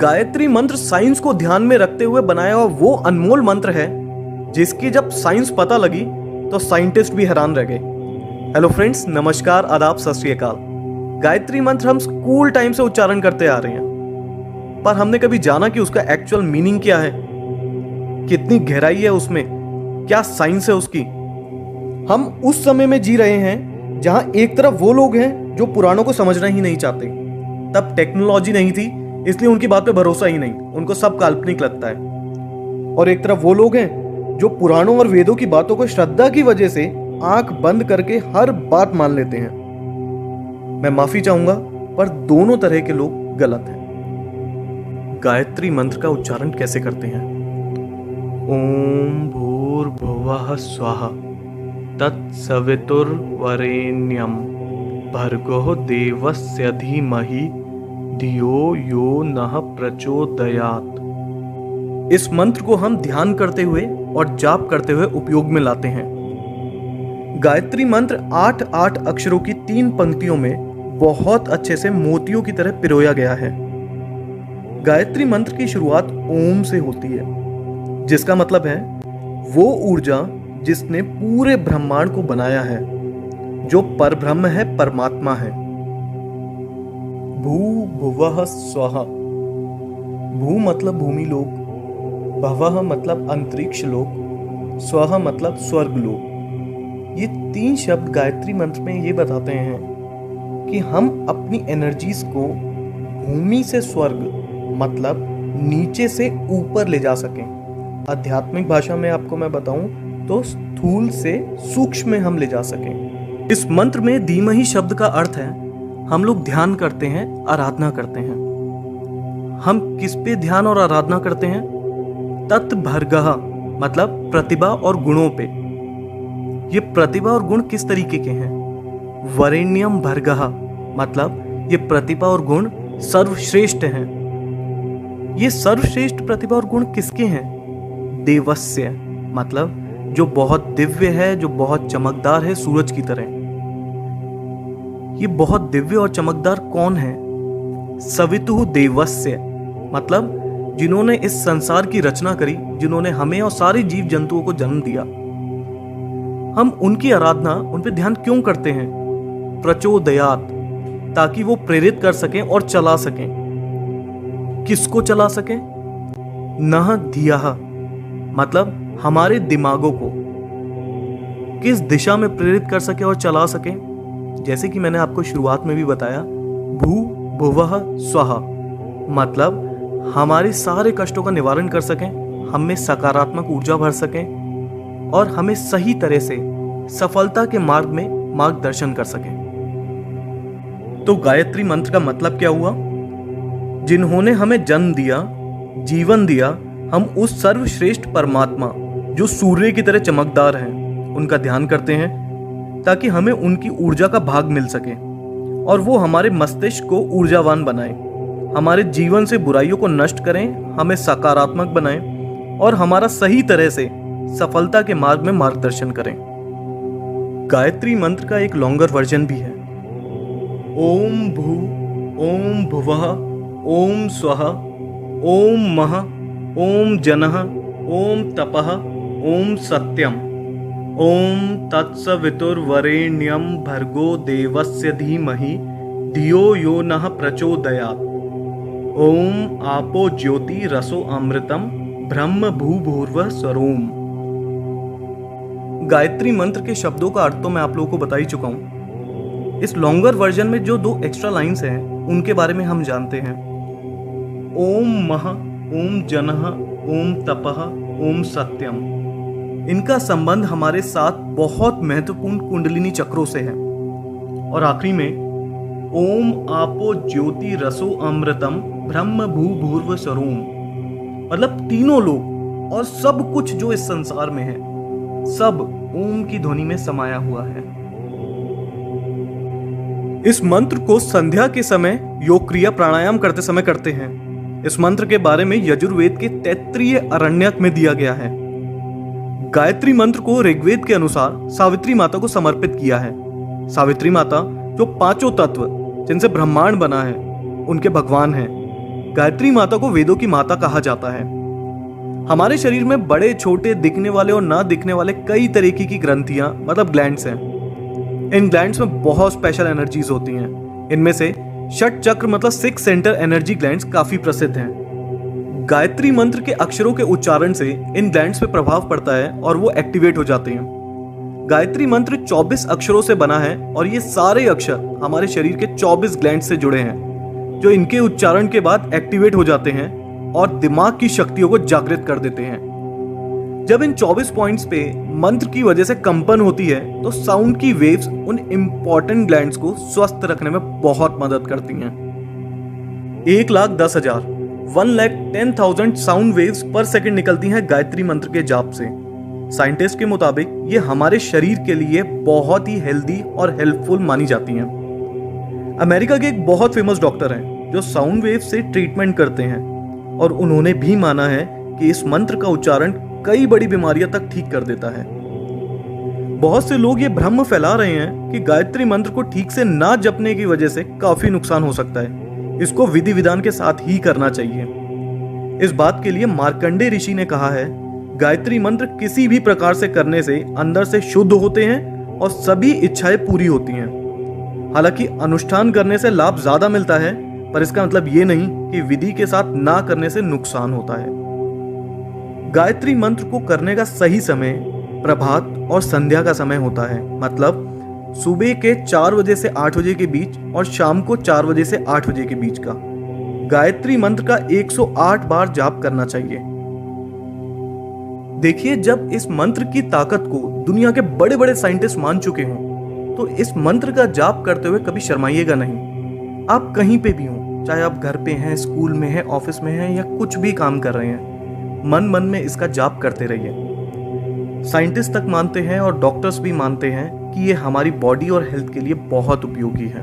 गायत्री मंत्र साइंस को ध्यान में रखते हुए बनाया हुआ वो अनमोल मंत्र है जिसकी जब साइंस पता लगी तो साइंटिस्ट भी हैरान रह गए। हेलो फ्रेंड्स, नमस्कार, आदाब, सत श्री अकाल। गायत्री मंत्र हम स्कूल टाइम से उच्चारण करते आ रहे हैं, पर हमने कभी जाना कि उसका एक्चुअल मीनिंग क्या है, कितनी गहराई है उसमें, क्या साइंस है उसकी। हम उस समय में जी रहे हैं जहां एक तरफ वो लोग हैं जो पुराणों को समझना ही नहीं चाहते। तब टेक्नोलॉजी नहीं थी, इसलिए उनकी बात पे भरोसा ही नहीं, उनको सब काल्पनिक लगता है। और एक तरफ वो लोग हैं जो पुराणों और वेदों की बातों को श्रद्धा की वजह से आंख बंद करके हर बात मान लेते हैं। मैं माफी चाहूंगा, पर दोनों तरह के लोग गलत हैं। गायत्री मंत्र का उच्चारण कैसे करते हैं? ओम भूर्भुवः स्वः तत्सवितुर्वरेण्यं भर्गो देवस्य धीमहि धियो यो नः प्रचोदयात्। इस मंत्र को हम ध्यान करते हुए और जाप करते हुए उपयोग में लाते हैं। गायत्री मंत्र 8 अक्षरों की 3 पंक्तियों में बहुत अच्छे से मोतियों की तरह पिरोया गया है। गायत्री मंत्र की शुरुआत ओम से होती है, जिसका मतलब है वो ऊर्जा जिसने पूरे ब्रह्मांड को बनाया है, जो परब्रह्म है, परमात्मा है। भू भुवः स्वः। भू मतलब भूमि लोक, भवः मतलब अंतरिक्ष लोक, स्वः मतलब स्वर्ग लोक। ये 3 शब्द गायत्री मंत्र में ये बताते हैं कि हम अपनी एनर्जीज को भूमि से स्वर्ग मतलब नीचे से ऊपर ले जा सकें। आध्यात्मिक भाषा में आपको मैं बताऊं तो स्थूल से सूक्ष्म में हम ले जा सकें। इस मंत्र में धीमहि शब्द का अर्थ है हम लोग ध्यान करते हैं, आराधना करते हैं। हम किस पे ध्यान और आराधना करते हैं? तत्भर्गः मतलब प्रतिभा और गुणों पे। ये प्रतिभा और गुण किस तरीके के हैं? वरेण्यम भर्गः मतलब ये प्रतिभा और गुण सर्वश्रेष्ठ हैं। ये सर्वश्रेष्ठ प्रतिभा और गुण किसके हैं? देवस्य मतलब जो बहुत दिव्य है, जो बहुत चमकदार है, सूरज की तरह। ये बहुत दिव्य और चमकदार कौन है? सवितुः देवस्य मतलब जिन्होंने इस संसार की रचना करी, जिन्होंने हमें और सारे जीव जंतुओं को जन्म दिया। हम उनकी आराधना, उन पे ध्यान क्यों करते हैं? प्रचोदयात्, ताकि वो प्रेरित कर सकें और चला सकें। किसको चला सकें? नः धियः मतलब हमारे दिमागों को किस दिशा में प्रेरित कर सके और चला सके। जैसे कि मैंने आपको शुरुआत में भी बताया, भू भुवः स्वः मतलब हमारे सारे कष्टों का निवारण कर सकें, हम में सकारात्मक ऊर्जा भर सकें और हमें सही तरह से सफलता के मार्ग में मार्गदर्शन कर सकें। तो गायत्री मंत्र का मतलब क्या हुआ? जिन्होंने हमें जन्म दिया, जीवन दिया, हम उस सर्वश्रेष्ठ परमात्मा जो सूर्य की तरह चमकदार हैं, उनका ध्यान करते हैं ताकि हमें उनकी ऊर्जा का भाग मिल सके और वो हमारे मस्तिष्क को ऊर्जावान बनाएं, हमारे जीवन से बुराइयों को नष्ट करें, हमें सकारात्मक बनाएं और हमारा सही तरह से सफलता के मार्ग में मार्गदर्शन करें। गायत्री मंत्र का एक लॉन्गर वर्जन भी है। ओम भू, ओम भुवः, ओम स्वः, ओम मः, ओम जनः, ओम तपः, ओम सत्यम, ओम तत्सवितुर्वरेण्यं भर्गो देवस्य धीमहि धियो यो नः प्रचोदयात्। ओम आपो ज्योति रसो अमृतम ब्रह्म भूभुर्वः स्वरोम। गायत्री मंत्र के शब्दों का अर्थ तो मैं आप लोगों को बता ही चुका हूं। इस लॉन्गर वर्जन में जो 2 एक्स्ट्रा लाइंस हैं उनके बारे में हम जानते हैं। ओम मः, ओम जनः, ओम तपः, ओम सत्यम। इनका संबंध हमारे साथ बहुत महत्वपूर्ण कुंडलिनी चक्रों से है। और आखिरी में ओम आपो ज्योति रसो अमृतम ब्रह्म भूभुर्व स्वरोम मतलब तीनों लोग और सब कुछ जो इस संसार में है, सब ओम की ध्वनि में समाया हुआ है। इस मंत्र को संध्या के समय योग क्रिया प्राणायाम करते समय करते हैं। इस मंत्र के बारे में यजुर्वेद के तैत्तिरीय आरण्यक में दिया गया है। गायत्री मंत्र को ऋग्वेद के अनुसार सावित्री माता को समर्पित किया है। सावित्री माता जो 5 तत्व जिनसे ब्रह्मांड बना है, उनके भगवान हैं। गायत्री माता को वेदों की माता कहा जाता है। हमारे शरीर में बड़े छोटे दिखने वाले और ना दिखने वाले कई तरीके की ग्रंथियां मतलब ग्लैंड्स हैं। इन ग्लैंड्स में बहुत स्पेशल एनर्जीज होती हैं। इनमें से षट चक्र मतलब 6 सेंटर एनर्जी ग्लैंड्स काफी प्रसिद्ध हैं। गायत्री मंत्र के अक्षरों के उच्चारण से इन ग्लैंड्स पे प्रभाव पड़ता है और वो एक्टिवेट हो जाते हैं। गायत्री मंत्र 24 अक्षरों से बना है और ये सारे अक्षर हमारे शरीर के 24 ग्लैंड से जुड़े हैं, जो इनके उच्चारण के बाद एक्टिवेट हो जाते हैं और दिमाग की शक्तियों को जागृत कर देते हैं। जब इन 24 पॉइंट्स पे मंत्र की वजह से कंपन होती है तो साउंड की वेव्स उन इंपॉर्टेंट ग्लैंड्स को स्वस्थ रखने में बहुत मदद करती हैं। 1,10,000 1,10,000 साउंड वेव्स पर सेकंड निकलती हैं गायत्री मंत्र के जाप से। साइंटिस्ट के मुताबिक ये हमारे शरीर के लिए बहुत ही हेल्दी और हेल्पफुल मानी जाती हैं। अमेरिका के एक बहुत फेमस डॉक्टर हैं जो साउंड वेव से ट्रीटमेंट करते हैं और उन्होंने भी माना है कि इस मंत्र का उच्चारण कई बड़ी बीमारियां तक ठीक कर देता है। बहुत से लोग ये भ्रम फैला रहे हैं कि गायत्री मंत्र को ठीक से ना जपने की वजह से काफी नुकसान हो सकता है। इसको विधि विधान के साथ ही करना चाहिए। इस बात के लिए मार्कंडे ऋषि ने कहा है, गायत्री मंत्र किसी भी प्रकार से करने से अंदर से शुद्ध होते हैं और सभी इच्छाएं पूरी होती हैं। हालांकि अनुष्ठान करने से लाभ ज्यादा मिलता है, पर इसका मतलब ये नहीं कि विधि के साथ ना करने से नुकसान होता है। गायत्री मंत्र को करने का सही समय प्रभात और संध्या का समय होता है, मतलब सुबह के 4 बजे से 8 बजे के बीच और शाम को 4 बजे से 8 बजे के बीच का। गायत्री मंत्र का 108 बार जाप करना चाहिए। देखिए, जब इस मंत्र की ताकत को दुनिया के बड़े बड़े साइंटिस्ट मान चुके हों तो इस मंत्र का जाप करते हुए कभी शर्माइएगा नहीं। आप कहीं पे भी हों, चाहे आप घर पे हैं, स्कूल में हैं, ऑफिस में हैं या कुछ भी काम कर रहे हैं, मन मन में इसका जाप करते रहिए। साइंटिस्ट तक मानते हैं और डॉक्टर्स भी मानते हैं कि ये हमारी बॉडी और हेल्थ के लिए बहुत उपयोगी है।